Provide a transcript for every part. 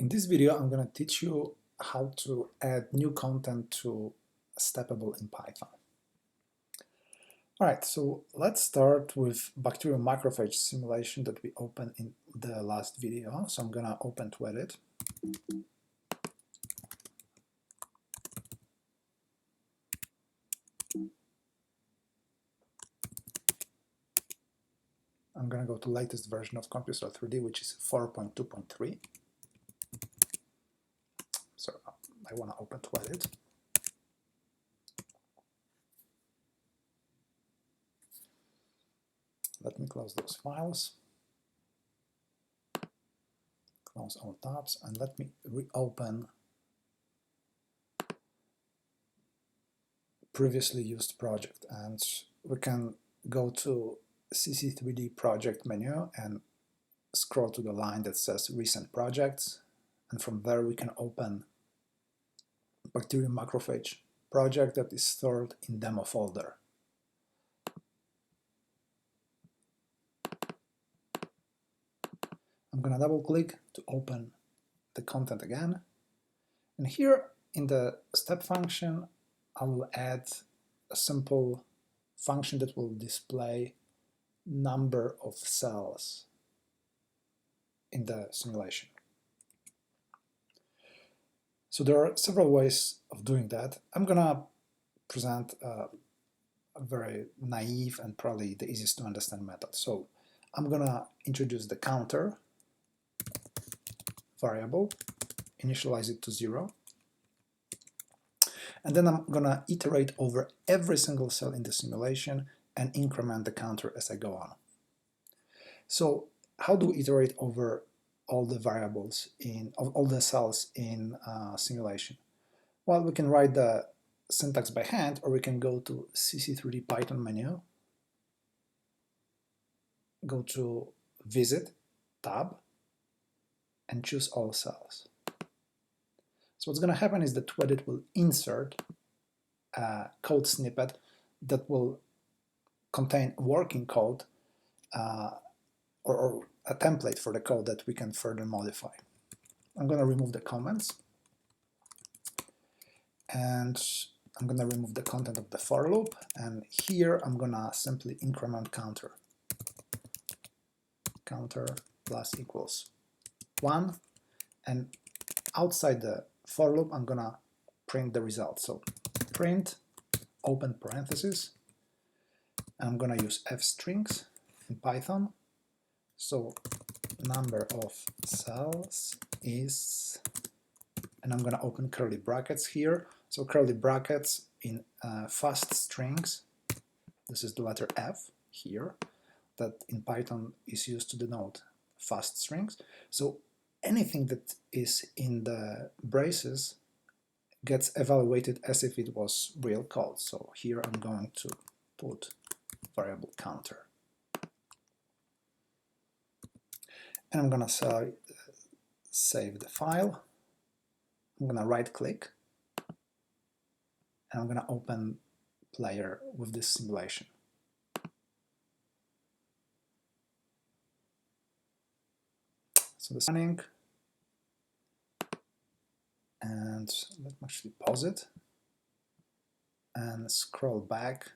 In this video, I'm going to teach you how to add new content to Steppable in Python. Alright, so let's start with bacterial macrophage simulation that we opened in the last video. So I'm going to open Twedit. I'm going to go to latest version of Computers.3D, which is 4.2.3. So I want to open Twedit. Let me close those files, close all tabs, and let me reopen previously used project. And we can go to CC3D project menu and scroll to the line that says recent projects, and from there we can open bacterial macrophage project that is stored in demo folder. I'm going to double click to open the content again, and here in the step function I will add a simple function that will display number of cells in the simulation. So there are several ways of doing that. I'm gonna present a very naive and probably the easiest to understand method. So I'm gonna introduce the counter variable, initialize it to 0, and then I'm gonna iterate over every single cell in the simulation and increment the counter as I go on. So how do we iterate over all the variables all the cells in simulation? Well, we can write the syntax by hand, or we can go to CC3D Python menu, go to Visit tab, and choose all cells. So what's going to happen is that Twedit will insert a code snippet that will contain working code or a template for the code that we can further modify. I'm going to remove the comments, and I'm going to remove the content of the for loop, and here I'm going to simply increment counter plus equals 1, and outside the for loop I'm going to print the result. So print open parentheses, and I'm going to use f-strings in Python. So number of cells is, and I'm going to open curly brackets here. So curly brackets in fast strings, this is the letter F here, that in Python is used to denote fast strings. So anything that is in the braces gets evaluated as if it was real code. So here I'm going to put variable counter. And I'm going to save the file. I'm going to right-click, and I'm going to open player with this simulation. So this is running, and let me actually pause it and scroll back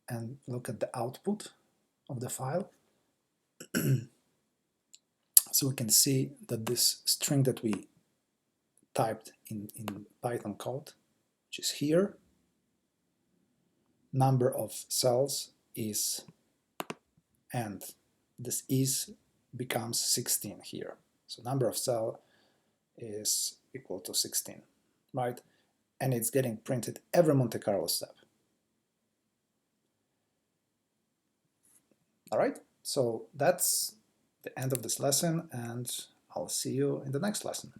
and look at the output of the file. So we can see that this string that we typed in Python code, which is here, number of cells is, and this is becomes 16 here. So number of cell is equal to 16, right? And it's getting printed every Monte Carlo step. All right, so that's the end of this lesson, and I'll see you in the next lesson.